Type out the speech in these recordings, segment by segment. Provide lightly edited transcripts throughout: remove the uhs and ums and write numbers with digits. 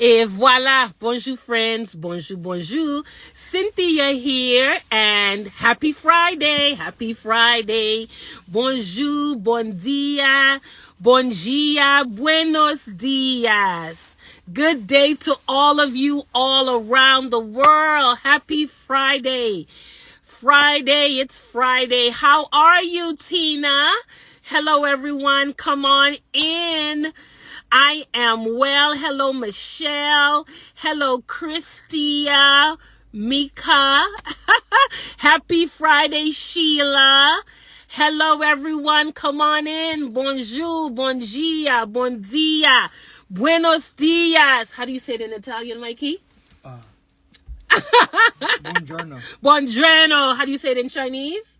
Et voila, bonjour friends, bonjour, bonjour. Cynthia here, and happy Friday, Bonjour, bon dia, buenos dias. Good day to all of you all around the world. Happy Friday. It's Friday. How are you, Tina? Hello, everyone. Come on in. I am well. Hello, Michelle. Hello, Christia. Mika. Happy Friday, Sheila. Hello, everyone. Come on in. Bonjour, bon dia, bon dia. Buenos dias. How do you say it in Italian, Mikey? Buongiorno. Buongiorno. How do you say it in Chinese?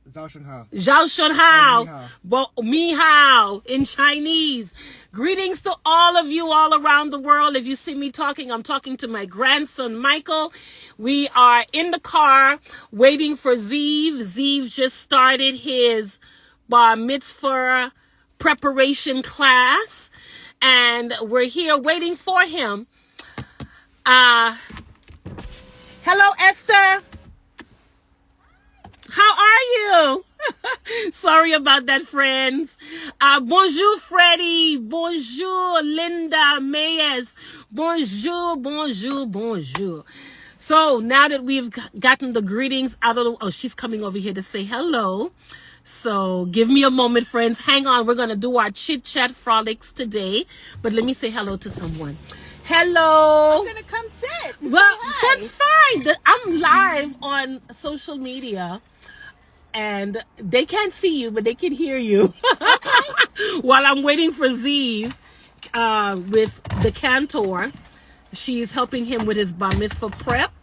Zhao Shen Hao. Zhao Shen Hao. Mi hao in Chinese. Greetings to all of you all around the world. If you see me talking, I'm talking to my grandson, Michael. We are in the car waiting for Zeev. Zeev just started his bar mitzvah preparation class, and we're here waiting for him. Hello, Esther. How are you? Sorry about that, friends. Bonjour, Freddie. Bonjour, Linda Mayes. Bonjour. So now that we've gotten the greetings out of the... Oh, she's coming over here to say hello. So give me a moment, friends. Hang on. We're going to do our chit-chat frolics today. But let me say hello to someone. Hello. I'm going to come sit. Well, that's fine. I'm live on social media. And they can't see you, but they can hear you. Okay. While I'm waiting for Zeev with the cantor. She's helping him with his bar mitzvah prep.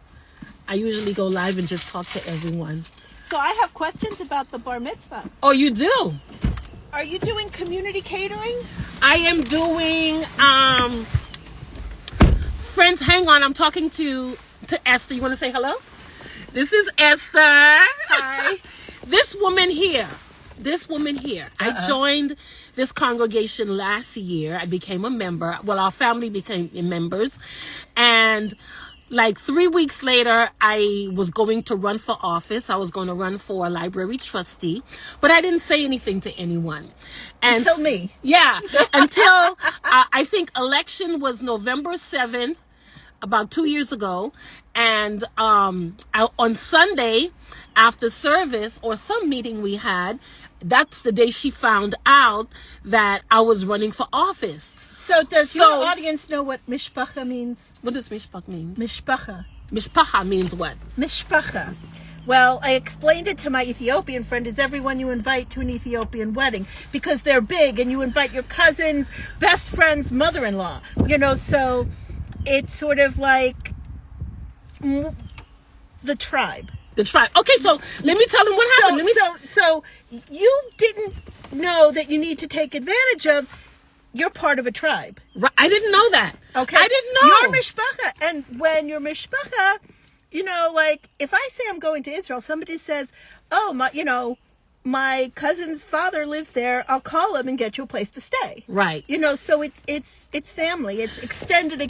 I usually go live and just talk to everyone. So I have questions about the bar mitzvah. Oh, you do? Are you doing community catering? I am doing... Friends, hang on. I'm talking to Esther. You want to say hello? This is Esther. Hi. This woman here. I joined this congregation last year. I became a member. Well, our family became members. And like 3 weeks later, I was going to run for office. I was going to run for a library trustee. But I didn't say anything to anyone. And until me. Yeah. Until I think election was November 7th, about 2 years ago. And on Sunday, after service or some meeting we had, that's the day she found out that I was running for office. So does your audience know what mishpacha means? What does mishpacha mean? Mishpacha. Mishpacha means what? Mishpacha. Well, I explained it to my Ethiopian friend. Is everyone you invite to an Ethiopian wedding, because they're big and you invite your cousins, best friends, mother-in-law. You know, so it's sort of like the tribe. The tribe. Okay, so let me tell them what happened. So you didn't know that you need to take advantage of. You're part of a tribe. Right. I didn't know that. Okay. I didn't know. You're mishpacha. And when you're mishpacha, you know, like if I say I'm going to Israel, somebody says, oh, my cousin's father lives there. I'll call him and get you a place to stay. Right. You know, so it's family. It's extended.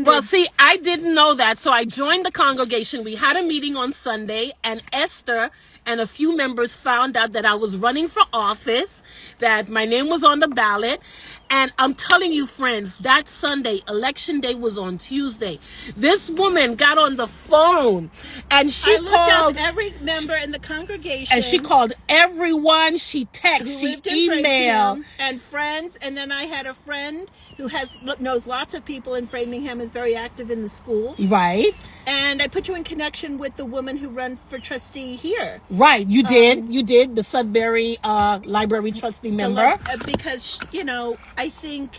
Well, see, I didn't know that. So I joined the congregation. We had a meeting on Sunday, and Esther and a few members found out that I was running for office, that my name was on the ballot. And I'm telling you, friends, that Sunday, election day was on Tuesday. This woman got on the phone and she called every member in the congregation. And she called everyone. She texted, she emailed. And friends. And then I had a friend who knows lots of people in Framingham, is very active in the schools. Right. And I put you in connection with the woman who ran for trustee here. Right. You did. The Sudbury library trustee member. Because, you know, I think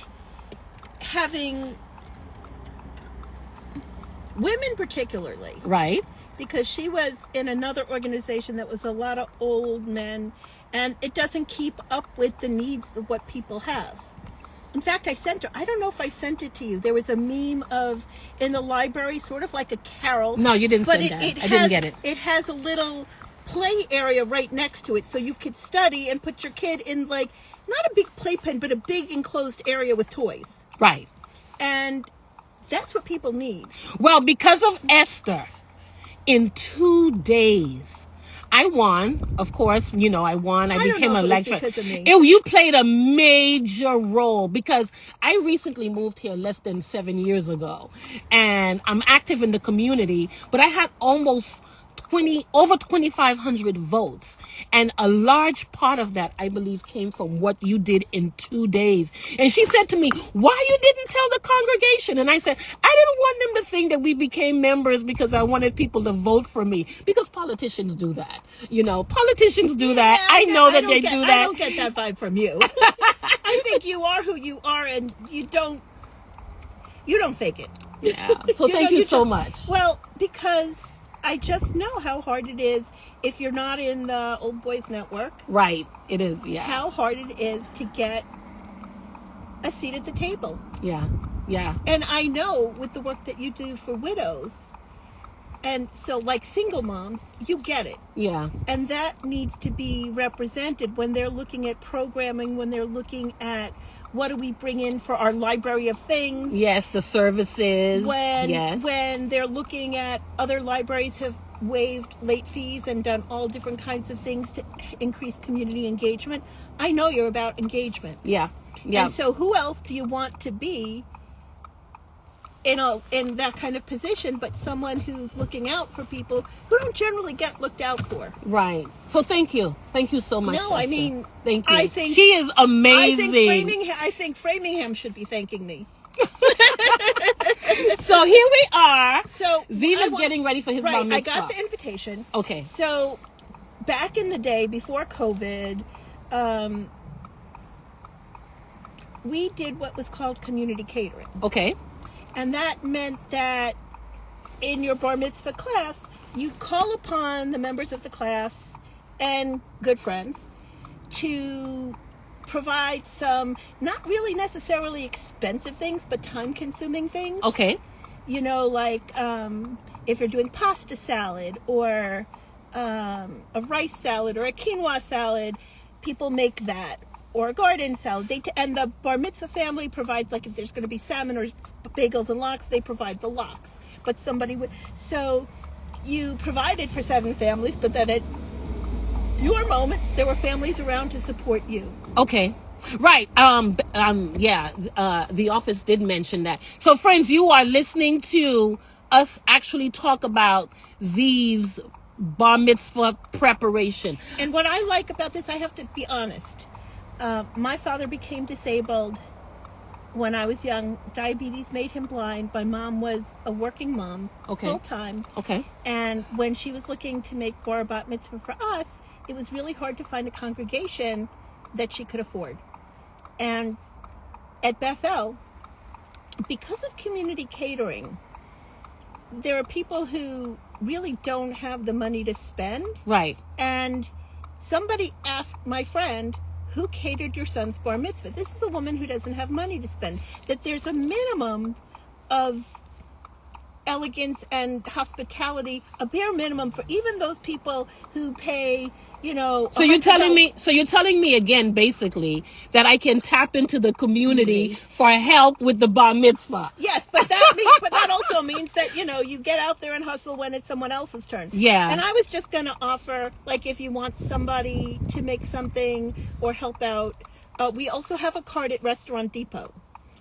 having women particularly. Right. Because she was in another organization that was a lot of old men, and it doesn't keep up with the needs of what people have. In fact, I don't know if I sent it to you. There was a meme of in the library, sort of like a carol. No, you didn't send that. I didn't get it. It has a little play area right next to it, so you could study and put your kid in, like, not a big playpen, but a big enclosed area with toys. Right. And that's what people need. Well, because of Esther, in 2 days, I won. Of course, I won. I don't became know a if it was lecturer. because of me. You played a major role because I recently moved here less than 7 years ago, and I'm active in the community. But I had almost over 2,500 votes, and a large part of that, I believe, came from what you did in 2 days. And she said to me, "Why you didn't tell the congregation?" And I said, "I didn't want them to think that we became members because I wanted people to vote for me, because politicians do that. Politicians do that. Yeah, I know that don't they get- do I that." don't get that vibe from you. I think you are who you are, and you don't fake it. Yeah. So thank you so much. Well, because I just know how hard it is if you're not in the Old Boys Network. Right. It is. Yeah. How hard it is to get a seat at the table. Yeah. Yeah. And I know with the work that you do for widows, and so like single moms, you get it. Yeah. And that needs to be represented when they're looking at programming, when they're looking at what do we bring in for our library of things. Yes, the services. When they're looking at other libraries have waived late fees and done all different kinds of things to increase community engagement. I know you're about engagement. Yeah. Yeah. And so who else do you want to be in that kind of position but someone who's looking out for people who don't generally get looked out for? Right. So thank you so much. No, I Esther. mean, thank you. I think she is amazing. I think Framingham should be thanking me. So here we are. So Ziva's getting ready for his bar right. I mitzvah. got the invitation. Okay. So back in the day before COVID, we did what was called community catering. Okay. And that meant that in your bar mitzvah class, you call upon the members of the class and good friends to provide some, not really necessarily expensive things, but time-consuming things. Okay. Like if you're doing pasta salad or a rice salad or a quinoa salad, people make that. Or a garden salad. And the bar mitzvah family provides, like if there's going to be salmon or bagels and lox, they provide the lox. But somebody would. So you provided for 7 families, but then at your moment, there were families around to support you. Okay. Right. Yeah. The office did mention that. So friends, you are listening to us actually talk about Ziv's bar mitzvah preparation. And what I like about this, I have to be honest. My father became disabled when I was young. Diabetes made him blind. My mom was a working mom, full time. Okay. And when she was looking to make bar bat mitzvah for us, it was really hard to find a congregation that she could afford. And at Bethel, because of community catering, there are people who really don't have the money to spend. Right. And somebody asked my friend, who catered your son's bar mitzvah? This is a woman who doesn't have money to spend. That there's a minimum of elegance and hospitality, a bare minimum for even those people who pay, So you're telling me again, basically, that I can tap into the community for help with the bar mitzvah. Yes, but that also means that, you get out there and hustle when it's someone else's turn. Yeah. And I was just going to offer, like, if you want somebody to make something or help out, we also have a card at Restaurant Depot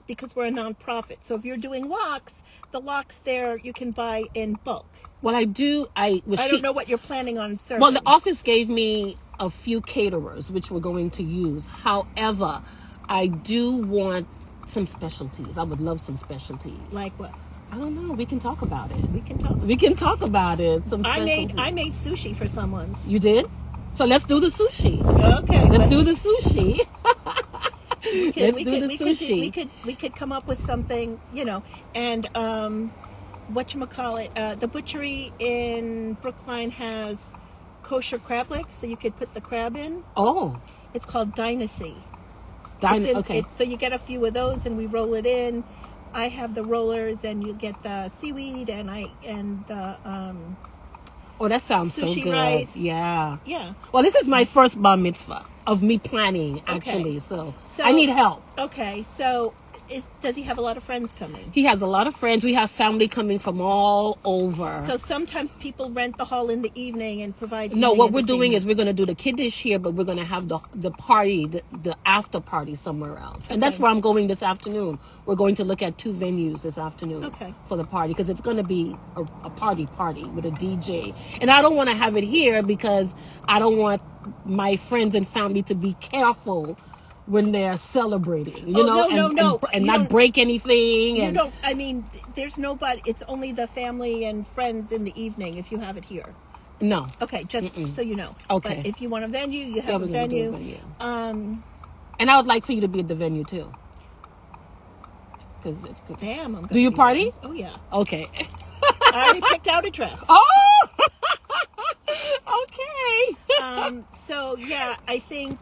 because we're a nonprofit. So if you're doing lox, the lox there you can buy in bulk. Well, I don't know what you're planning on serving. Well, the office gave me a few caterers, which we're going to use. However, I do want some specialties. I would love some specialties. Like what? I don't know. We can talk about it. We can talk. We can talk about it. Some specialties. I made sushi for someone's. You did? So let's do the sushi. Okay. Let's do the sushi. We could come up with something, and whatchamacallit, the butchery in Brookline has kosher crab legs, so you could put the crab in. Oh. It's called Dynasty. Okay. So you get a few of those and we roll it in. I have the rollers and you get the seaweed and the oh, that sounds so sushi good. rice. Yeah. Yeah. Well, this is my first bar mitzvah of me planning, actually. So I need help. Okay, so does he have a lot of friends coming? He has a lot of friends. We have family coming from all over. So sometimes people rent the hall in the evening and provide. No, evening what we're doing entertainment. is we're going to do the kiddish here, but we're going to have the party, the after party somewhere else. And that's Okay. where I'm going this afternoon. We're going to look at 2 venues this afternoon Okay. for the party, because it's going to be a party with a DJ. And I don't want to have it here because I don't want my friends and family to be careful when they're celebrating, you know, and You not don't- break anything. You And don't. I mean, there's nobody. It's only the family and friends in the evening if you have it here. no. Okay, just so you know. Okay. But if you want a venue, you Yeah, have we're a gonna do a venue. venue. And I would like for you to be at the venue too. Because it's good. Damn. I'm gonna Do you be party? there. Oh yeah. Okay. I already picked out a dress. Oh! Okay. So yeah, I think.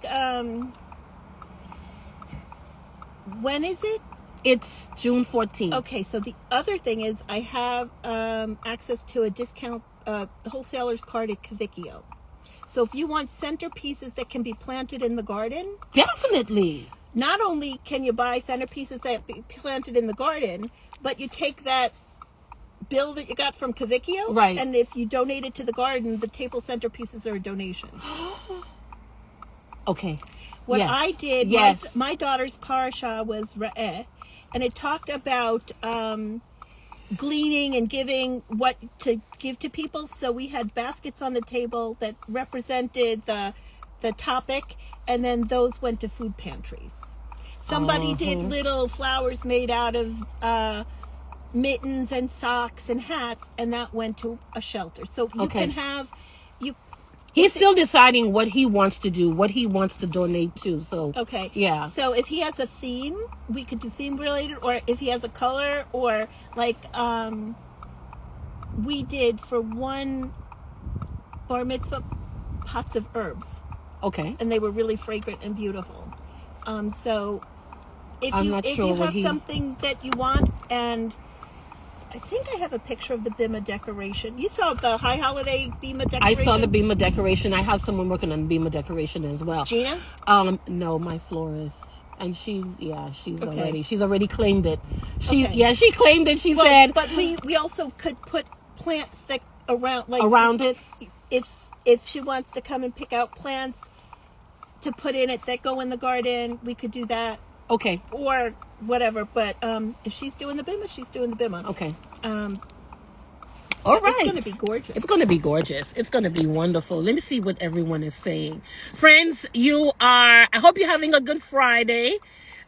When is it? It's June 14th. Okay, so the other thing is I have access to a discount wholesaler's card at Cavicchio. So if you want centerpieces that can be planted in the garden, Definitely. not only can you buy centerpieces that be planted in the garden, but you take that bill that you got from Cavicchio, Right. and if you donate it to the garden, the table centerpieces are a donation. Okay. What Yes. I did, Yes. my daughter's parasha was Ra'eh, and it talked about gleaning and giving what to give to people. So we had baskets on the table that represented the topic, and then those went to food pantries. Somebody did little flowers made out of mittens and socks and hats, and that went to a shelter. So you Okay. can have you. He's still deciding what he wants to do, what he wants to donate to. So Okay. Yeah. So if he has a theme, we could do theme related, or if he has a color, or like we did for one bar mitzvah, pots of herbs, Okay. and they were really fragrant and beautiful. So if I'm you not if sure you what have he- something that you want, and I think I have a picture of the bima decoration. You saw the high holiday bima decoration. I saw the bima decoration. I have someone working on bima decoration as well. Gina? No, my florist. And she's Okay. already claimed it. Okay. She claimed it. She Well, said but we also could put plants that around it. If she wants to come and pick out plants to put in it that go in the garden, we could do that, Okay. or whatever. But if she's doing the bima, she's doing the bima. Okay. All right. It's going to be gorgeous. It's going to be gorgeous. It's going to be wonderful. Let me see what everyone is saying. Friends, I hope you're having a good Friday.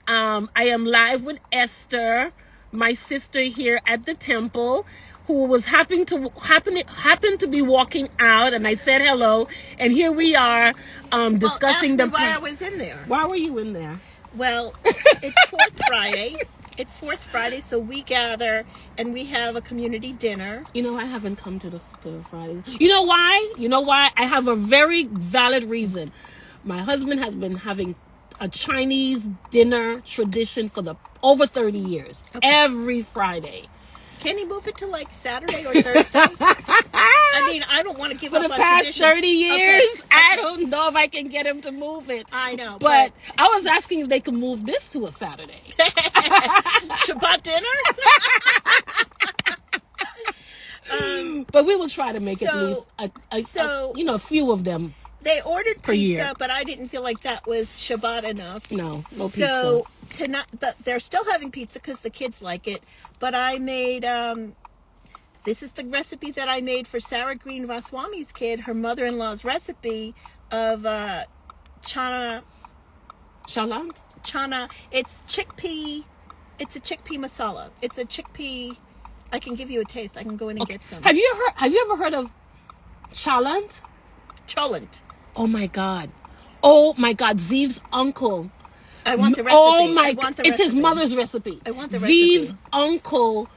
I am live with Esther, my sister here at the temple, who was happened to be walking out, and I said hello, and here we are discussing well, ask me the why I was in there. Why were you in there? Well, it's Fourth Friday. It's Fourth Friday, so we gather and we have a community dinner. You know, I haven't come to the Fridays. You know why? I have a very valid reason. My husband has been having a Chinese dinner tradition for over 30 years. Okay. Every Friday. Can he move it to like Saturday or Thursday? I mean, I don't want to give For up the on past tradition. 30 years, Okay. I don't know if I can get him to move it. I know, But I was asking if they could move this to a Saturday. Shabbat dinner? But we will try to make So- at least a few of them. They ordered Per pizza, year. but I didn't feel like that was Shabbat enough. No pizza. So tonight, they're still having pizza because the kids like it. But I made this is the recipe that I made for Sarah Green Vaswami's kid, her mother-in-law's recipe of chana. Shalant? Chana. It's chickpea. It's a chickpea masala. It's a chickpea. I can give you a taste. I can go in and get some. Have you ever heard of chalant? Cholent. Oh my God, Zeev's uncle. I want the recipe. Oh my I God, want the it's his recipe. mother's recipe. I want the Zeev's recipe. uncle.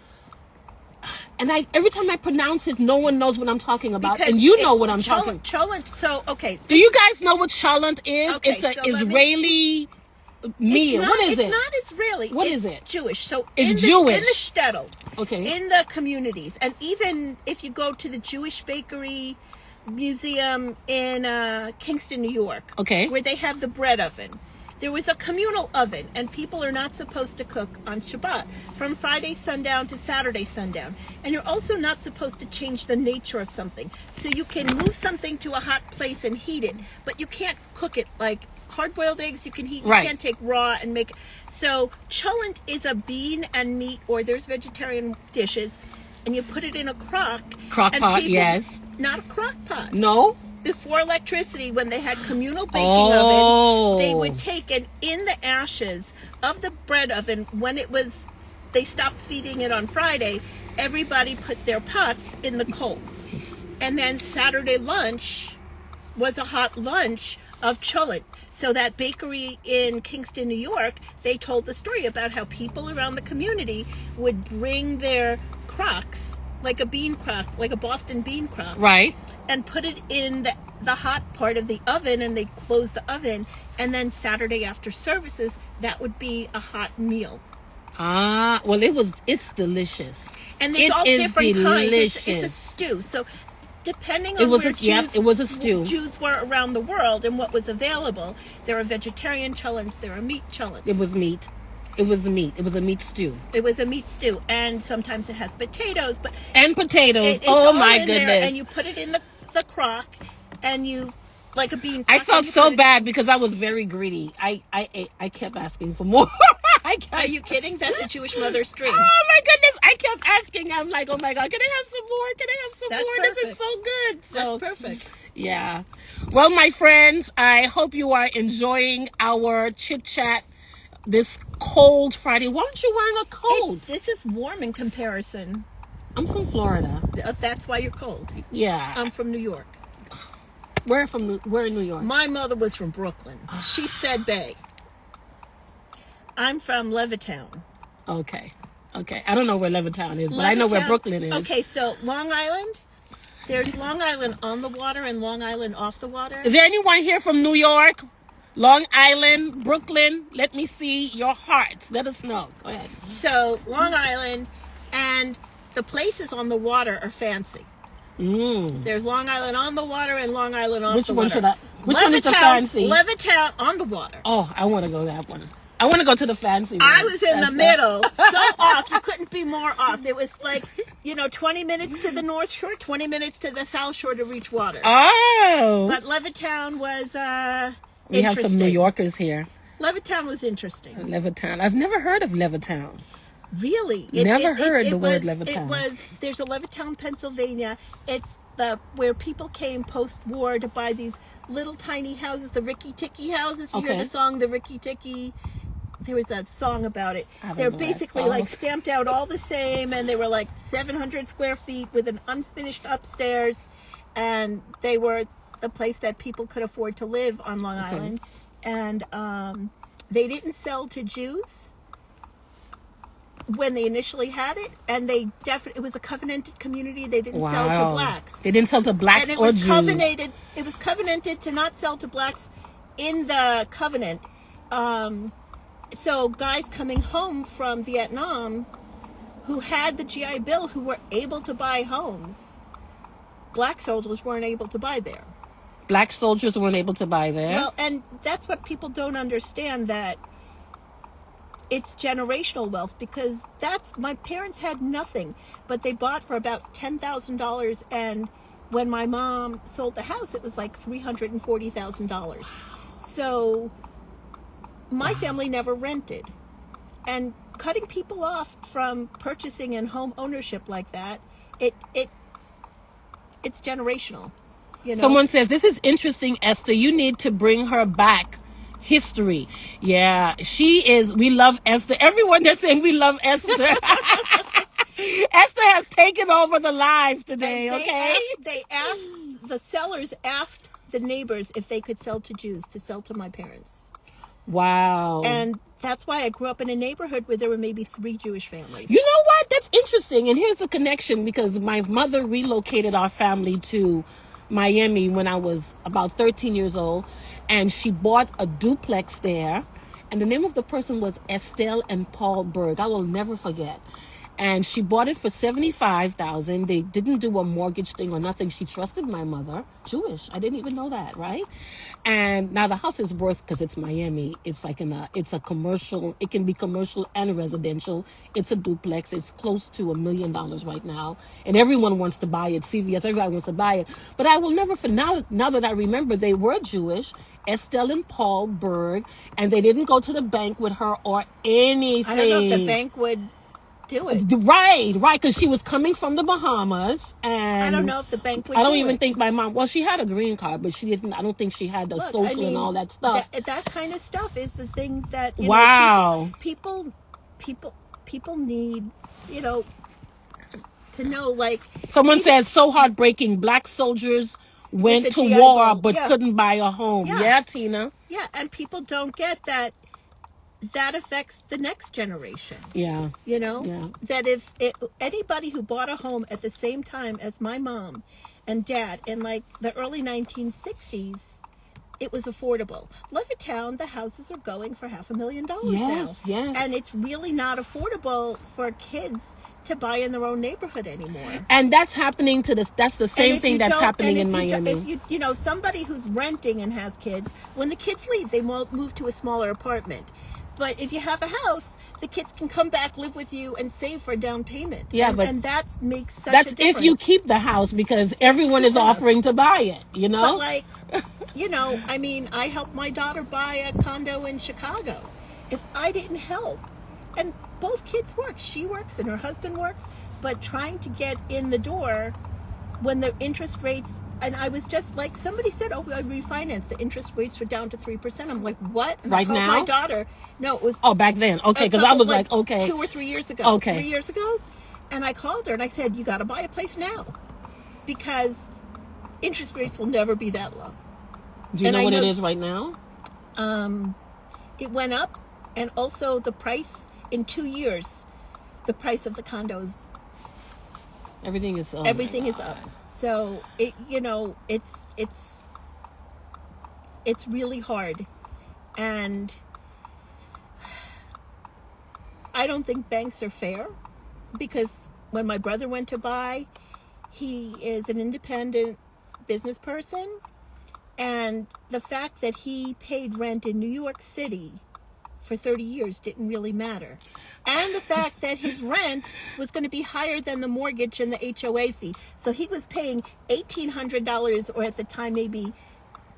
And every time I pronounce it, no one knows what I'm talking about, Because and you know what I'm talking. Cholent. So okay. Do you guys know what chalant is? Okay, It's an so let me- Israeli meal. It's not, what is it's it? not Israeli. What It's is it? Jewish. So It's in Jewish. in the shtetl, Okay. in the communities, and even if you go to the Jewish Bakery Museum in Kingston, New York, Okay. where they have the bread oven, there was a communal oven, and people are not supposed to cook on Shabbat from Friday sundown to Saturday sundown. And you're also not supposed to change the nature of something. So you can move something to a hot place and heat it, but you can't cook it. Like hard-boiled eggs, you can heat. Right. You can't take raw and make it. So cholent is a bean and meat, or there's vegetarian dishes, and you put it in a crock. Crock and pot, people, yes. Not a crock pot. No? Before electricity, when they had communal baking Oh. ovens, they would take and in the ashes of the bread oven, when it was, they stopped feeding it on Friday, everybody put their pots in the coals. And then Saturday lunch was a hot lunch of cholent. So that bakery in Kingston, New York, they told the story about how people around the community would bring their crocks, like a bean crock, like a Boston bean crock, Right. and put it in the hot part of the oven, and they'd close the oven, and then Saturday after services, that would be a hot meal. Ah, well, it's delicious. And there's It all is different kinds. It's a delicious. stew. So depending It on was where it was a stew. Jews were around the world and what was available, there are vegetarian cholents, there are meat cholents. It was meat. It was meat. It was a meat stew. It was a meat stew, and sometimes it has potatoes, but And potatoes. it's Oh all my in there, goodness. and you put it in the crock, and you, like a bean I crock, felt and you so put it- bad because I was very greedy. I kept asking for more. Are you kidding? That's a Jewish mother's dream. Oh my goodness. I kept asking. I'm like, oh my God, can I have some more? Can I have some That's more? This is perfect. so good. So That's perfect. yeah. Well, my friends, I hope you are enjoying our chit chat this cold Friday. Why aren't you wearing a coat? This is warm in comparison. I'm from Florida. That's why you're cold. Yeah. I'm from New York. We're in New York. My mother was from Brooklyn, Sheepshead Bay. I'm from Levittown. Okay. I don't know where Levittown is, but I know where Levittown- Brooklyn is. Okay, so Long Island. There's Long Island on the water and Long Island off the water. Is there anyone here from New York, Long Island, Brooklyn? Let me see your hearts. Let us know. Go ahead. So Long Island, and the places on the water are fancy. There's Long Island on the water and Long Island off Which the one water. should I? Which one is the Levittown- fancy? Levittown on the water. Oh, I want to go that one. I want to go to the fancy one. I was in the That's middle, so off. You couldn't be more off. It was like, 20 minutes to the North Shore, 20 minutes to the South Shore to reach water. Oh. But Levittown was We have some New interesting. Yorkers here. Levittown was interesting. Levittown. I've never heard of Levittown. Really? Never heard the word was- Levittown. There's a Levittown, Pennsylvania. It's where people came post-war to buy these little tiny houses, the Ricky Ticky houses. You hear Okay. the song, the Ricky Ticky? There was a song about it. I don't They're know that basically song. like stamped out all the same, and they were like 700 square feet with an unfinished upstairs, and they were the place that people could afford to live on Long Island. And they didn't sell to Jews when they initially had it, and it was a covenanted community. They didn't sell to Wow. blacks. They didn't sell to blacks And it or was Jews. It was covenanted to not sell to blacks in the covenant. So guys coming home from Vietnam who had the GI Bill, who were able to buy homes, black soldiers weren't able to buy there. Black soldiers weren't able to buy there. Well, and that's what people don't understand, that it's generational wealth, because my parents had nothing, but they bought for about $10,000, and when my mom sold the house, it was like $340,000. So my family never rented, and cutting people off from purchasing and home ownership like that, it's generational. Someone says, this is interesting, Esther. You need to bring her back. History. Yeah, she is. We love Esther. Everyone that's saying we love Esther. Esther has taken over the live today, And okay? the sellers asked the neighbors if they could sell to Jews, to sell to my parents. Wow. And that's why I grew up in a neighborhood where there were maybe 3 Jewish families. You know what? That's interesting. And here's the connection, because my mother relocated our family to Miami when I was about 13 years old. And she bought a duplex there. And the name of the person was Estelle and Paul Berg. I will never forget. And she bought it for $75,000. They didn't do a mortgage thing or nothing. She trusted my mother, Jewish. I didn't even know that, right? And now the house is worth, because it's Miami, it's like it's a commercial. It can be commercial and residential. It's a duplex. It's close to $1 million right now, and everyone wants to buy it. CVS, everybody wants to buy it. But I will never, for now that I remember, they were Jewish. Estelle and Paul Berg, and they didn't go to the bank with her or anything. I don't know if the bank would do it. Right, because she was coming from the Bahamas, and I don't know if the bank would. I don't even think my mom. Well, she had a green card, but she didn't. I don't think she had the social and all that stuff. That kind of stuff is the things that people need, to know. Like someone says, so heartbreaking. Black soldiers went to war but couldn't buy a home. Yeah, Tina. Yeah, and people don't get that. That affects the next generation. Yeah. That if anybody who bought a home at the same time as my mom and dad in like the early 1960s, it was affordable. Levittown, the houses are going for $500,000 now. Yes. And it's really not affordable for kids to buy in their own neighborhood anymore. And that's happening that's the same thing that's happening in Miami. If somebody who's renting and has kids, when the kids leave, they won't move to a smaller apartment. But if you have a house, the kids can come back, live with you, and save for a down payment. Yeah, and that makes such a difference. That's if you keep the house, because everyone is offering to buy it, But I helped my daughter buy a condo in Chicago. If I didn't help, and both kids work, she works and her husband works, but trying to get in the door when the interest rates, and I was just like, somebody said, I refinanced, the interest rates were down to 3%. I'm like, what? And right I now? my daughter. No, it was. Oh, back then. Okay, because I was like, okay. 2 or 3 years ago. Okay. 3 years ago. And I called her and I said, you got to buy a place now. Because interest rates will never be that low. Do you know what it is right now? It went up. And also the price, in 2 years, the price of the condos. Everything is up. Everything is up. So it's really hard, and I don't think banks are fair, because when my brother went to buy, he is an independent business person, and the fact that he paid rent in New York City for 30 years didn't really matter. And the fact that his rent was going to be higher than the mortgage and the HOA fee. So he was paying $1,800, or at the time maybe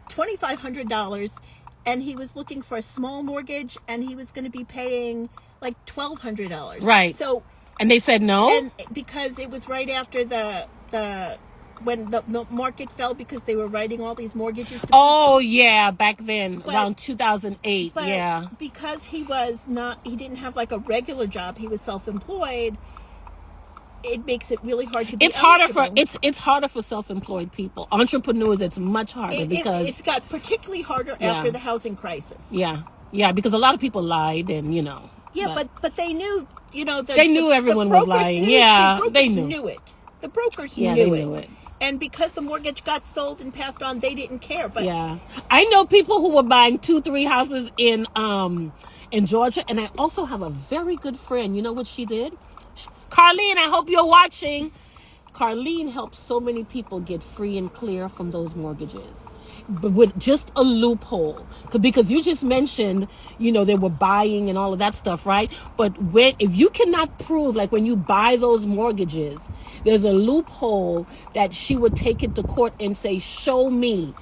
$2,500, and he was looking for a small mortgage, and he was going to be paying like $1,200. Right. So, and they said no? And because it was right after when the market fell, because they were writing all these mortgages to people. Yeah, back then, around 2008. Yeah. Because he didn't have like a regular job, he was self-employed, it makes it really hard to be eligible. It's harder for self-employed people. Entrepreneurs, it's much harder because it got particularly harder after the housing crisis. Yeah, because a lot of people lied, and Yeah, but they knew, they knew everyone was lying. They knew it. The brokers knew it. And because the mortgage got sold and passed on, they didn't care. But I know people who were buying 2-3 houses in Georgia, and I also have a very good friend. You know what she did? Carlene, I hope you're watching. Carlene helped so many people get free and clear from those mortgages, but with just a loophole. Because you just mentioned, they were buying and all of that stuff, right? But if you cannot prove, like when you buy those mortgages, there's a loophole that she would take it to court and say, show me.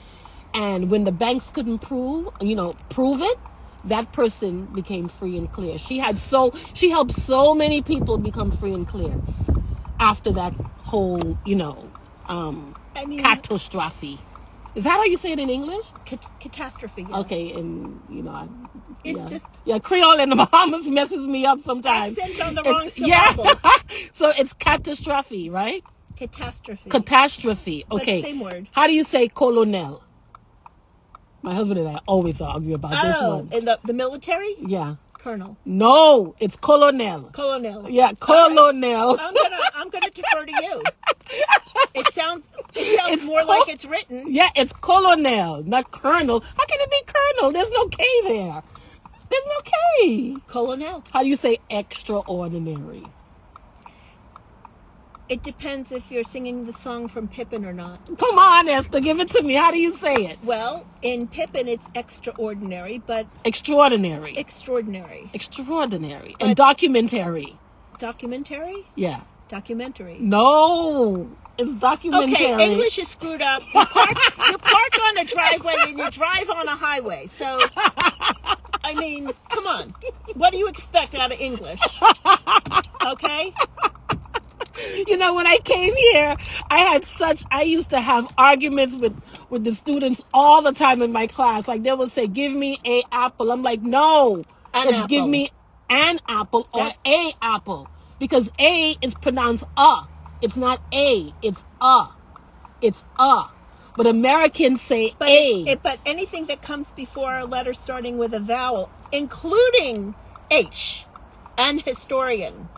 And when the banks couldn't prove it, that person became free and clear. She helped so many people become free and clear after that whole, catastrophe. Is that how you say it in English? Catastrophe. Yeah. Okay, and it's just Creole in the Bahamas messes me up sometimes. Accent on the wrong syllable. So it's catastrophe, right? Catastrophe. Okay. Same word. How do you say colonel? My husband and I always argue about this one. In the military? Yeah. Colonel. No, it's colonel. Colonel. Yeah, colonel. I'm gonna defer to you. It sounds more like it's written. Yeah, it's colonel, not colonel. How can it be colonel? There's no K there. There's no K. Colonel. How do you say extraordinary? It depends if you're singing the song from Pippin or not. Come on, Esther, give it to me. How do you say it? Well, in Pippin, it's extraordinary, but Extraordinary. extraordinary. Extraordinary. But- And documentary. Documentary? Yeah. Documentary. No, it's documentary. Okay, English is screwed up. You park on a driveway and you drive on a highway. So, I mean, come on. What do you expect out of English? Okay? You know, when I came here, I used to have arguments with the students all the time in my class. Like, they would say, give me a apple. I'm like, no, An give apple. me an apple or That- a apple. Because a is pronounced It's not a, it's It's But Americans say But, a. but anything that comes before a letter starting with a vowel, including H and historian.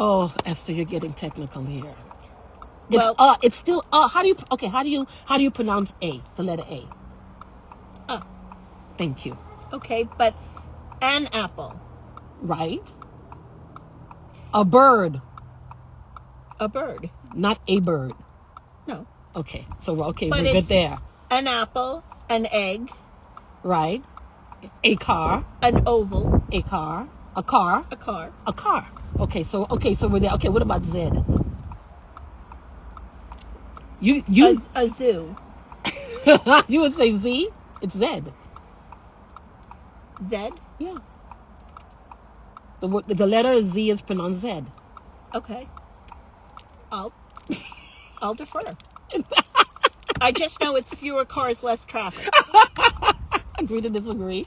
Oh, Esther, you're getting technical here. Well- It's still How do you pronounce a? The letter A. Thank you. Okay, but an apple. Right? A bird, A bird. not a bird. No. Okay, so we're But good it's- there. An apple, an egg, Right? A car, an oval, a car, a car, a car. a car. Okay, so we're there. Okay, what about Z? You A zoo. you would say Z? It's Z. Z? Yeah. The letter Z is pronounced Z. Okay. I'll defer. I just know it's fewer cars, less traffic. Agree to disagree.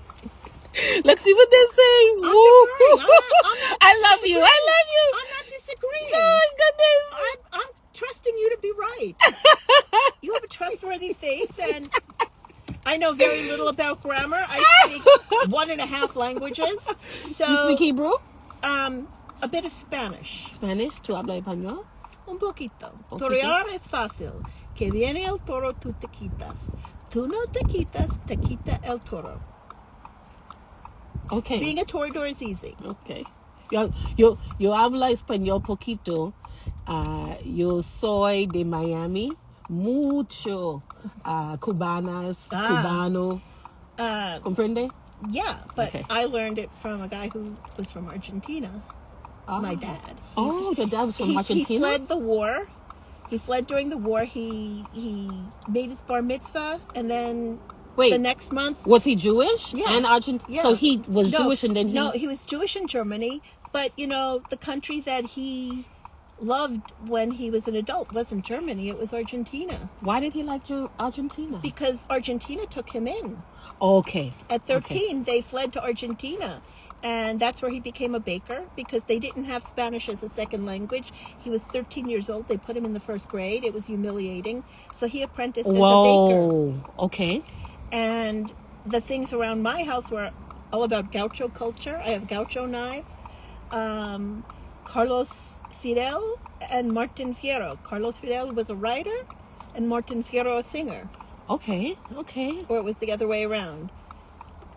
Let's see what they're saying. I'm Woo. deferring. I'm not I love you. I love you. I'm not disagreeing. Oh my goodness. I'm trusting you to be right. You have a trustworthy face, and I know very little about grammar. I speak 1.5 languages. So, You speak Hebrew? a bit of Spanish. Spanish? ¿Tú hablas español? Un poquito. Poquito. Torear es fácil. Que viene el toro, tú te quitas. Tú no te quitas, te quita el toro. Okay. Being a toreador is easy. Okay. Yo habla español poquito. Yo soy de Miami. Mucho. Cubanas, cubano. ¿Comprende? Yeah, but Okay. I learned it from a guy who was from Argentina. My dad. Oh, your dad was from He Argentina? fled the war. He fled during the war. He made his bar mitzvah, and then Wait. the next month. Was he Jewish? Yeah. And Argentine? Yeah. So he was No, Jewish and then he... No, he was Jewish in Germany, but you know, the country that he loved when he was an adult wasn't Germany, it was Argentina. Why did he like Argentina? Because Argentina took him in. Okay. At 13, they fled to Argentina. And that's where he became a baker because they didn't have Spanish as a second language. He was 13 years old. They put him in the first grade. It was humiliating. So he apprenticed as a baker. Whoa. Okay. And the things around my house were all about gaucho culture. I have gaucho knives. Carlos Fidel and Martin Fierro. Carlos Fidel was a writer and Martin Fierro a singer. Okay. Okay. Or it was the other way around.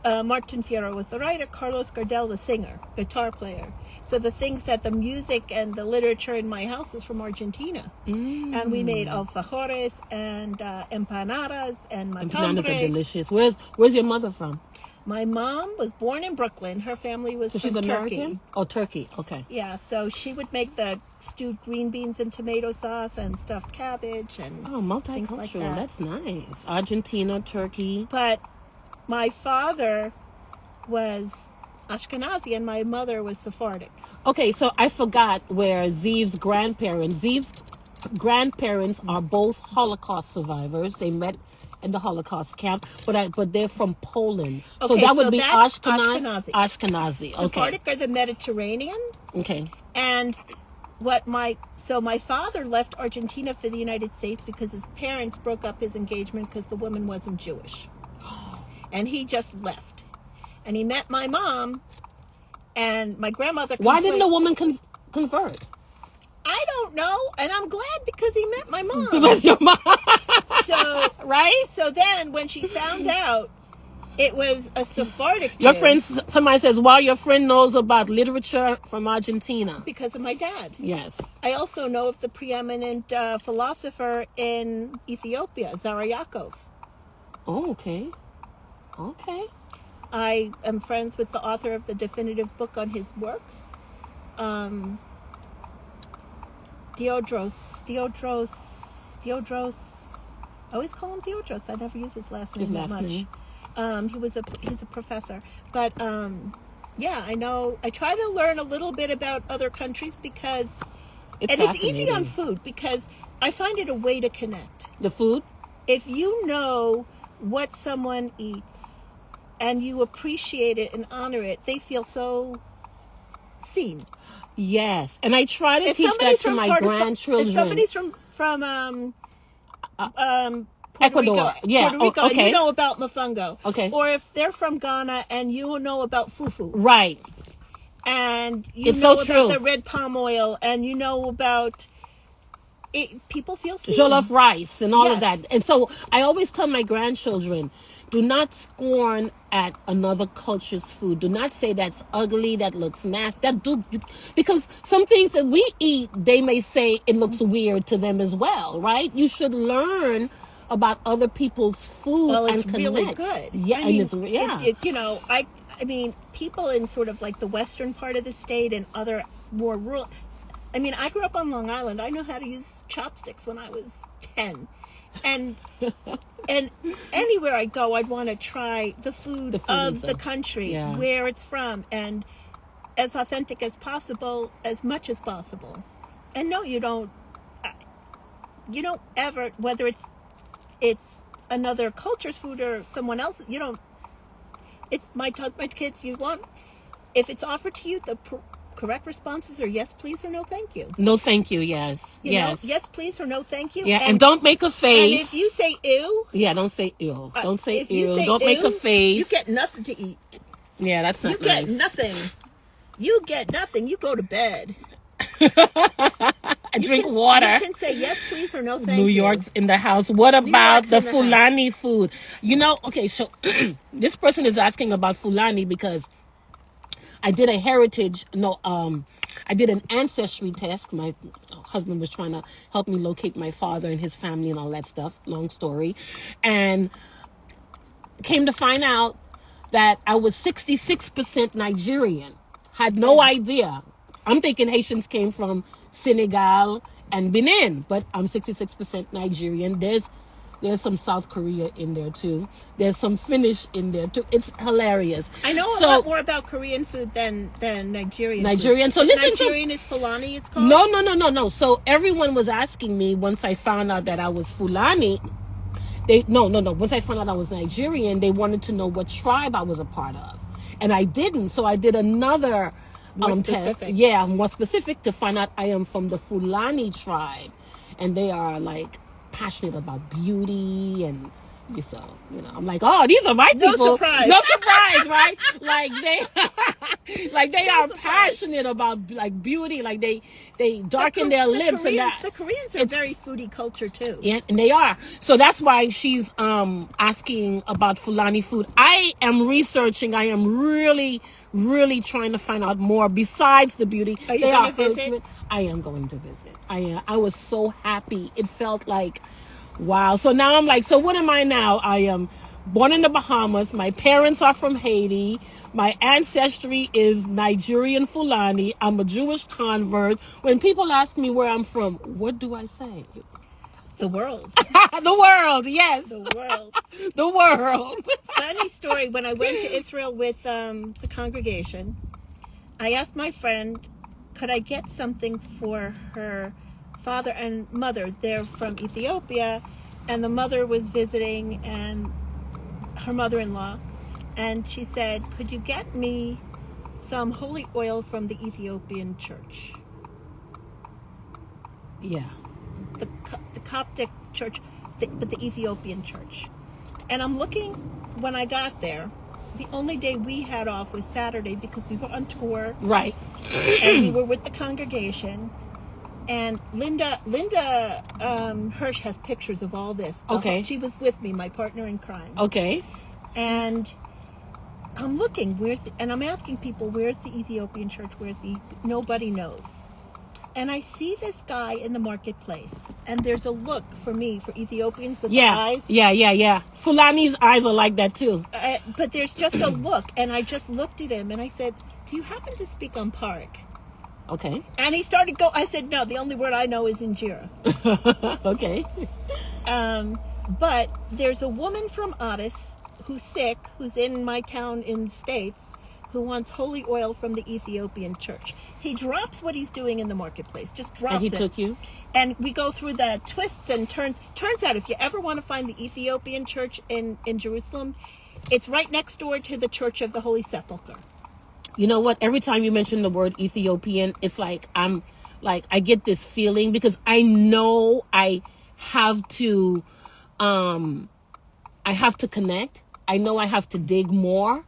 Martin Fierro was the writer, Carlos Gardel the singer, guitar player. So the things that the music and the literature in my house is from Argentina. And we made alfajores and empanadas and matambre. Empanadas are delicious. Where's your mother from? My mom was born in Brooklyn. Her family was So from she's Turkey. American? Oh, Turkey. Okay. Yeah, so she would make the stewed green beans and tomato sauce and stuffed cabbage and Oh, things like multicultural. that. That's nice. Argentina, Turkey. But my father was Ashkenazi and my mother was Sephardic. Okay, so I forgot where Zeev's grandparents. Zeev's grandparents are both Holocaust survivors. They met in the Holocaust camp, but they're from Poland. So Okay, that would so be that's Ashkenazi. Ashkenazi. Ashkenazi. Okay. Sephardic are the Mediterranean. Okay. And my father left Argentina for the United States because his parents broke up his engagement because the woman wasn't Jewish. And he just left. And he met my mom and my grandmother. Why didn't the woman convert? I don't know. And I'm glad because he met my mom. Because your mom. So, Right? so then when she found out It was a Sephardic Your Jew friend, somebody says, well, your friend knows about literature from Argentina. because of my dad. Yes. I also know of the preeminent philosopher in Ethiopia, Zara Yaakov. Oh, okay. Okay. I am friends with the author of the definitive book on his works, Theodros. I always call him Theodros. I never use his last name His that last much. name. He's a professor, but yeah, I know. I try to learn a little bit about other countries because, It's and it's easy on fascinating. food because I find it a way to connect. The food? If you know what someone eats and you appreciate it and honor it, they feel so seen. Yes. And I try to If teach that somebody's to from my if somebody's from Puerto Ecuador. Rico, Yeah. Puerto Rico, Oh, and you okay. know about mofongo. Okay. Or if they're from Ghana and you know about fufu, Right. and you It's know so about true. the red palm oil, and you know about it, people feel seen. Jollof rice and all of Yes. that. And so I always tell my grandchildren, do not scorn at another culture's food. Do not say that's ugly, that looks nasty. Because some things that we eat, they may say it looks weird to them as well, right? You should learn about other people's food Well, and it's connect. really good. Yeah, I mean, and yeah. you know, I mean, people in sort of like the western part of the state and other more rural. I mean, I grew up on Long Island. I know how to use chopsticks when I was 10, and anywhere I go, I'd want to try the food of the country, Yeah. where it's from, and as authentic as possible, as much as possible. And no, you don't ever, whether it's another culture's food or someone else's, you don't. It's my kids. You want, if it's offered to you, the correct responses are yes, please, or no, thank you. No, thank you. Yes. You yes. know, yes, please, or no, thank you. Yeah, and don't make a face. And if you say ew, yeah, don't say ew. Don't say if you ew. say Don't make ew, a face. You get nothing to eat. Yeah, that's not You nice. get nothing. You get nothing. You go to bed. And drink water. You can say yes, please, or no, thank New you. York's in the house. What about York's the in the house. Fulani food? You know, okay, so this person is asking about Fulani because I did a I did an ancestry test. My husband was trying to help me locate my father and his family and all that stuff. Long story. And came to find out that I was 66% Nigerian. Had no idea. I'm thinking Haitians came from Senegal and Benin, but I'm 66% Nigerian. There's some South Korea in there too. There's some Finnish in there too. It's hilarious. I know a lot more about Korean food than Nigerian. Nigerian. Food. So listen Nigerian is Fulani. It's called. No. So everyone was asking me once I found out that I was Fulani. Once I found out I was Nigerian, they wanted to know what tribe I was a part of, and I didn't. So I did another test. Specific. Yeah, more specific to find out I am from the Fulani tribe, and they are like passionate about beauty and. So, I'm like, oh, these are my people. No surprise. No surprise, right? Like they are passionate about like beauty. Like they darken their lips Koreans, and that. The Koreans are very foodie culture too. Yeah, and they are. So that's why she's asking about Fulani food. I am researching. I am really, really trying to find out more besides the beauty. Are you going to visit? I am going to visit. I was so happy. It felt like, wow. So now I'm like, so what am I now? I am born in the Bahamas. My parents are from Haiti. My ancestry is Nigerian Fulani. I'm a Jewish convert. When people ask me where I'm from, what do I say? The world. The world, yes. The world. The world. Funny story. When I went to Israel with the congregation, I asked my friend, could I get something for her father and mother? They're from Ethiopia, and the mother was visiting, and her mother-in-law, and she said, could you get me some holy oil from the Ethiopian church? Yeah. The Coptic church, but the Ethiopian church. And I'm looking, when I got there, the only day we had off was Saturday because we were on tour. Right. And we were with the congregation. And Linda Hirsch has pictures of all this. Okay. She was with me, my partner in crime. Okay. And I'm looking, and I'm asking people, where's the Ethiopian church? Nobody knows. And I see this guy in the marketplace, and there's a look for me for Ethiopians with the eyes. Yeah. Fulani's eyes are like that too. But there's just a look, and I just looked at him, and I said, do you happen to speak Amharic? Okay. And he started I said, no, the only word I know is Injera. Okay. But there's a woman from Addis who's sick, who's in my town in the States, who wants holy oil from the Ethiopian church. He drops what he's doing in the marketplace, just drops it. And he took you? And we go through the twists and turns. Turns out, if you ever want to find the Ethiopian church in Jerusalem, it's right next door to the Church of the Holy Sepulchre. You know what? Every time you mention the word Ethiopian, it's like I get this feeling because I know I have to connect. I know I have to dig more.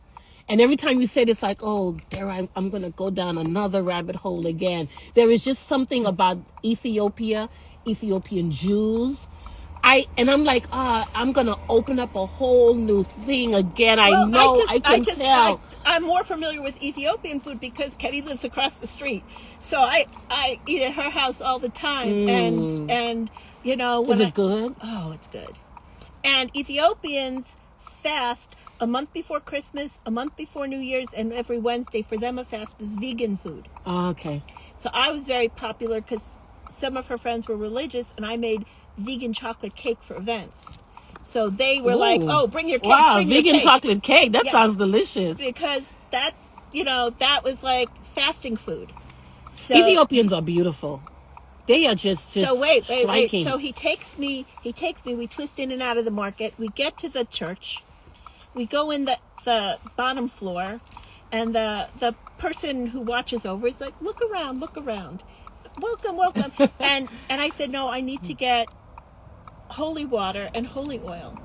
And every time you say it, it's like, oh, I'm going to go down another rabbit hole again. There is just something about Ethiopia, Ethiopian Jews. I'm like, I'm going to open up a whole new thing again. I can tell. I'm more familiar with Ethiopian food because Kenny lives across the street. So I eat at her house all the time. And you know. Is it good? Oh, it's good. And Ethiopians fast a month before Christmas, a month before New Year's, and every Wednesday. For them, a fast is vegan food. Oh, okay. So I was very popular because some of her friends were religious, and I made vegan chocolate cake for events. So they were like, oh, bring your cake. Wow, bring your vegan cake. chocolate cake. That sounds delicious. Because that was like fasting food. So, Ethiopians are beautiful. They are just striking. So he takes me, we twist in and out of the market. We get to the church. We go in the bottom floor, and the person who watches over is like, look around. Welcome. and I said, no, I need to get holy water and holy oil.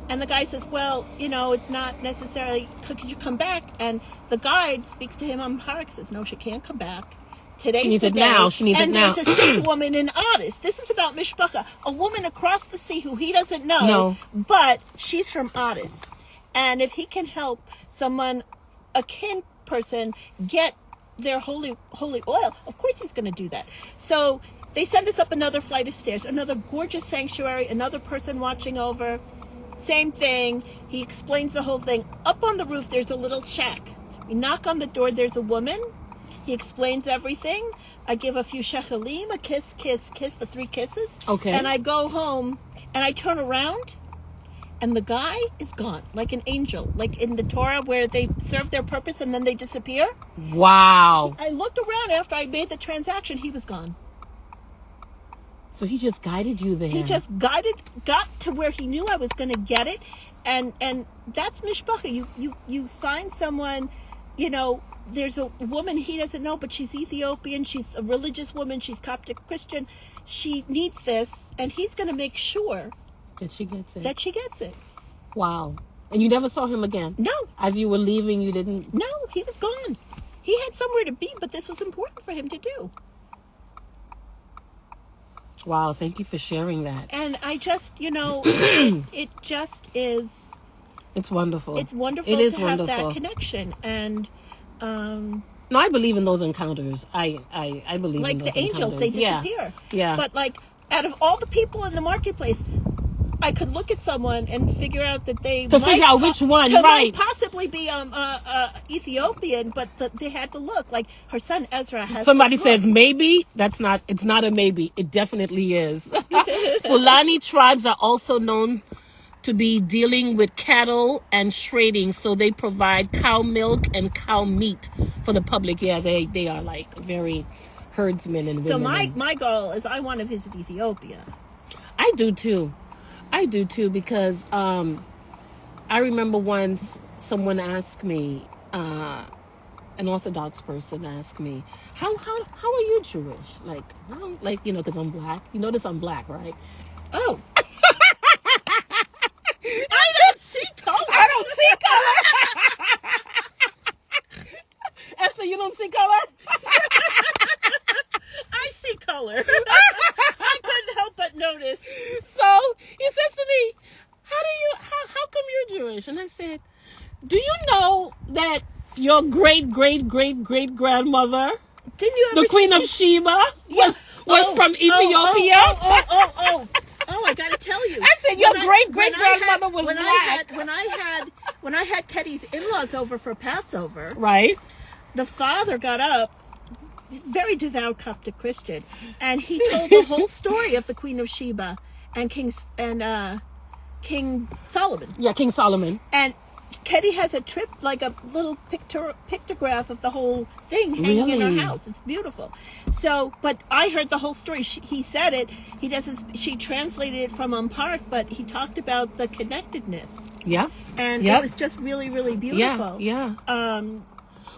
And the guy says, well, it's not necessarily, could you come back? And the guide speaks to him on Amharic, says, no, she can't come back. Today's she needs the it day. now. She needs it now. And there's a sick woman in Addis. This is about Mishpacha, a woman across the sea who he doesn't know, No. but she's from Addis. And if he can help someone, a kin person, get their holy oil, of course he's going to do that. So they send us up another flight of stairs, another gorgeous sanctuary, another person watching over. Same thing. He explains the whole thing. Up on the roof, there's a little shack. We knock on the door. There's a woman. He explains everything. I give a few shechelim, a kiss, the 3 kisses. Okay. And I go home, and I turn around, and the guy is gone, like an angel, like in the Torah where they serve their purpose and then they disappear. Wow. I looked around after I made the transaction. He was gone. So he just guided you there. He just got to where he knew I was going to get it. And that's mishpacha. You find someone, there's a woman he doesn't know, but she's Ethiopian. She's a religious woman. She's Coptic Christian. She needs this, and he's going to make sure that she gets it. Wow. And you never saw him again? No. As you were leaving, you didn't? No, he was gone. He had somewhere to be, but this was important for him to do. Wow, thank you for sharing that. And I just, it just is... It's wonderful. It's wonderful to have that connection. And... No, I believe in those encounters. I believe like in those the angels, encounters. they disappear. Yeah. But out of all the people in the marketplace, I could look at someone and figure out that they figure out which one, right? Might possibly be Ethiopian, but they had to look. Like her son Ezra has. Somebody says maybe. It's not a maybe. It definitely is. Fulani tribes are also known to be dealing with cattle and trading, so they provide cow milk and cow meat for the public. Yeah, they are like very herdsmen and women. So my goal is I want to visit Ethiopia. I do too because I remember once someone asked me, an Orthodox person asked me, how are you Jewish? Because I'm black. You notice I'm black, right? Oh. I don't see color. Esther, you don't see color? I see color. I couldn't help but notice. So he says to me, how come you're Your great grandmother, Didn't you ever the Queen of see- Sheba, Yeah. was from Ethiopia. Oh, I gotta tell you. I said your When great-great-grandmother was when black. when I had Teddy's in-laws over for Passover, Right. the father got up, very devout Coptic Christian, and he told the whole story of the Queen of Sheba and King Solomon. Yeah, King Solomon. And Teddy has a like a little pictograph of the whole thing hanging in Really? her house. It's beautiful. So, but I heard the whole story. He said it. He doesn't. She translated it from Park, but he talked about the connectedness, Yeah. and Yep. it was just really, really beautiful. Yeah. Um,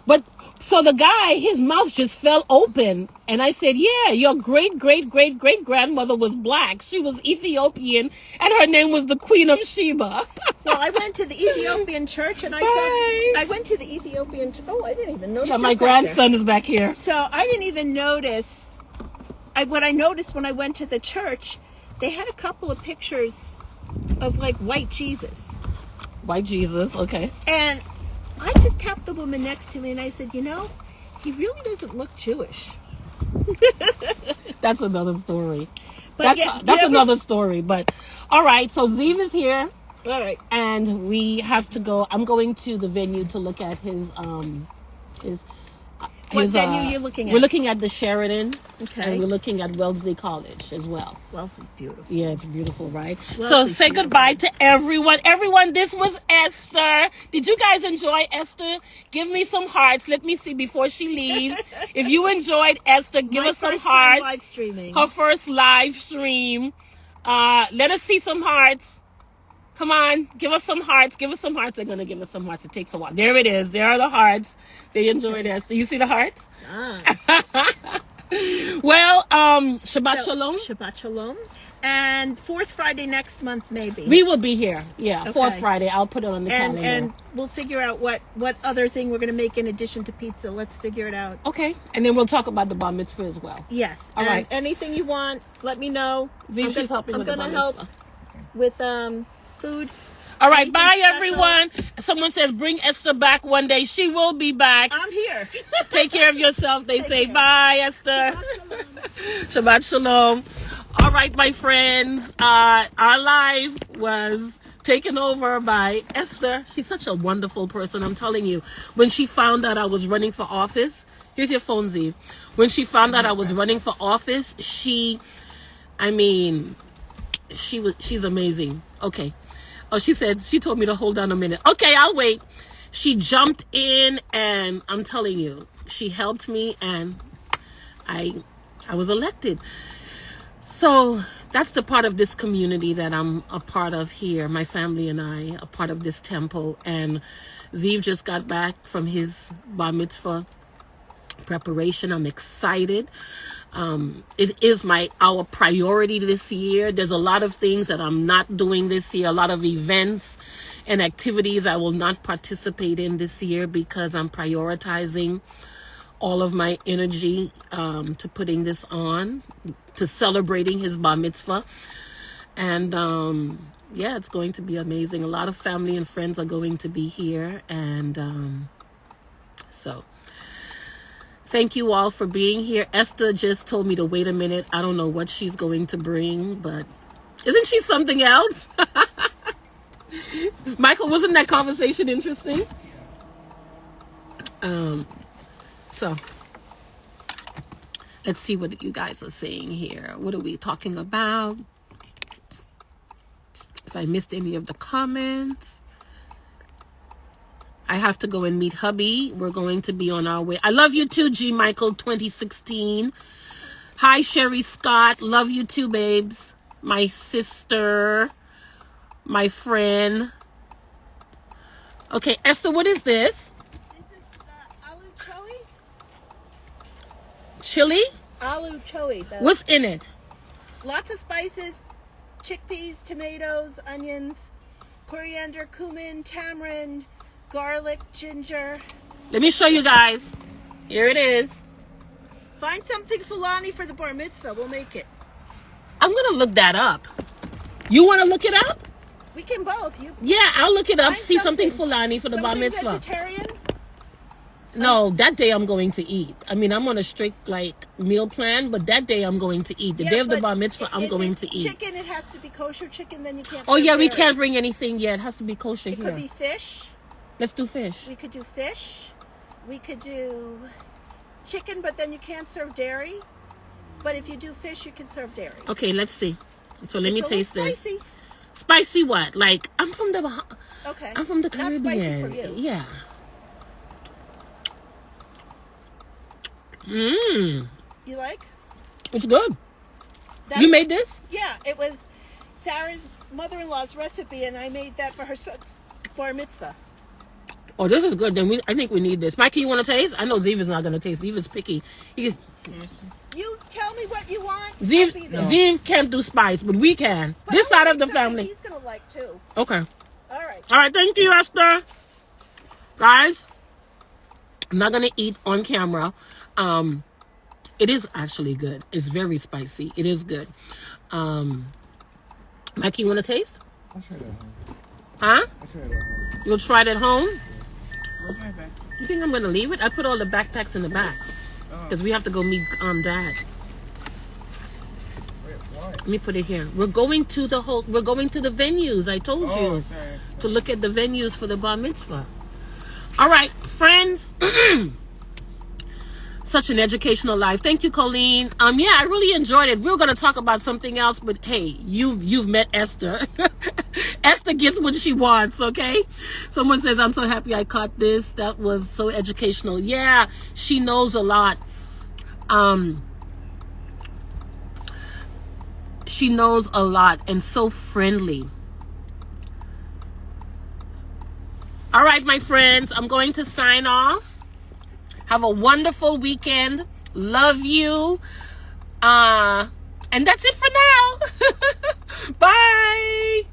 But so the guy, his mouth just fell open, and I said, "Yeah, your great grandmother was black. She was Ethiopian, and her name was the Queen of Sheba." well, I went to the Ethiopian church, and Bye. I went to the Ethiopian. Oh, I didn't even notice. Yeah, you my back there. grandson is back here. So I didn't even notice. What I noticed when I went to the church, they had a couple of pictures of like white Jesus, White Jesus, okay. and I just tapped the woman next to me and I said, you know, he really doesn't look Jewish. That's another story. But That's another story. But all right, so Zeev is here, All right. and we have to go. I'm going to the venue to look at his What venue you looking at? We're looking at the Sheridan, Okay. and we're looking at Wellesley College as well. Wellesley's beautiful. Yeah, it's beautiful, right? So Wellesley's say beautiful. goodbye to everyone. Everyone, this was Esther. Did you guys enjoy Esther? Give me some hearts. Let me see before she leaves. If you enjoyed Esther, give My us some first time hearts. live streaming. Her first live stream. Let us see some hearts. Come on, give us some hearts. Give us some hearts. They're gonna give us some hearts. It takes a while. There it is. There are the hearts. They enjoyed Esther. You see the hearts? Well, Shabbat So, Shalom. Shabbat Shalom. And fourth Friday next month, maybe. We will be here. Yeah, fourth Okay. Friday. I'll put it on the calendar. and we'll figure out what other thing we're going to make in addition to pizza. Let's figure it out. Okay, and then we'll talk about the bar mitzvah as well. Yes. All and right. anything you want, let me know. She's helping I'm with the gonna bar help mitzvah. with food. All right, Anything bye special? everyone. Someone says bring Esther back one day. She will be back. I'm here. Take care of yourself. They Take say care. bye, Esther. Shabbat Shalom. All right, my friends. Our live was taken over by Esther. She's such a wonderful person. I'm telling you. When she found out I was running for office, here's your phone, Zeev. When she found out I was running for office, she's amazing. Okay. Oh, she told me to hold on a minute. Okay, I'll wait. She jumped in, and I'm telling you, she helped me, and I was elected. So that's the part of this community that I'm a part of here. My family and I, a part of this temple. And Zeev just got back from his bar mitzvah preparation. I'm excited. It is our priority this year. There's a lot of things that I'm not doing this year, a lot of events and activities I will not participate in this year because I'm prioritizing all of my energy to putting this on, to celebrating his bar mitzvah. And yeah, it's going to be amazing. A lot of family and friends are going to be here. And so thank you all for being here. Esther just told me to wait a minute. I don't know what she's going to bring, but isn't she something else? Michael, wasn't that conversation interesting? So let's see what you guys are saying here. What are we talking about? If I missed any of the comments. I have to go and meet hubby. We're going to be on our way. I love you too, G. Michael 2016. Hi, Sherry Scott. Love you too, babes. My sister. My friend. Okay, Esther, what is this? This is aloo choi. Chili? Aloo choi. What's in it? Lots of spices, chickpeas, tomatoes, onions, coriander, cumin, tamarind, garlic, ginger. Let me show you guys. Here it is. Find something Fulani for the bar mitzvah. We'll make it. I'm going to look that up. You want to look it up? We can both. Yeah, I'll look it up. Find See something something. Fulani for the bar Something mitzvah. vegetarian. No, that day I'm going to eat. I mean, I'm on a strict like meal plan, but that day I'm going to eat. The day of the but bar mitzvah, I'm going to eat. Chicken, it has to be kosher chicken. Then you can't. Oh serve yeah, we dairy. can't bring anything yet. It has to be kosher It here. could be fish. Let's do fish. We could do fish. We could do chicken, but then you can't serve dairy. But if you do fish, you can serve dairy. Okay, let's see. So let me It's a little taste this. spicy. Spicy what? Like I'm from the Okay. I'm from the Not spicy Caribbean. for you. Yeah. Mmm. You like? It's good. That's- You made this? Yeah, it was Sarah's mother-in-law's recipe, and I made that for her son's bar mitzvah. Oh, this is good. Then I think we need this. Mikey, you want to taste? I know Zeev is not going to taste. Zeev is picky. You tell me what you want. Zeev, I'll be there. Zeev can't do spice, but we can. But This I side wanna of the make something family. He's gonna like too. Okay. All right. All right. Thank you, Esther. Guys, I'm not going to eat on camera. It is actually good. It's very spicy. It is good. Mikey, you want to taste? I'll try that at home. Huh? I'll try that at home. You'll try it at home? Where's my bag? You think I'm going to leave it? I put all the backpacks in the back. Because we have to go meet Dad. Wait, why? Let me put it here. We're going to the venues. I told you. Sorry. To look at the venues for the bar mitzvah. All right, friends. Such an educational life. Thank you, Colleen. Yeah, I really enjoyed it. We were going to talk about something else, but hey, you've met Esther. Esther gets what she wants, okay? Someone says, I'm so happy I caught this. That was so educational. Yeah, she knows a lot. She knows a lot and so friendly. All right, my friends, I'm going to sign off. Have a wonderful weekend. Love you. And that's it for now. Bye.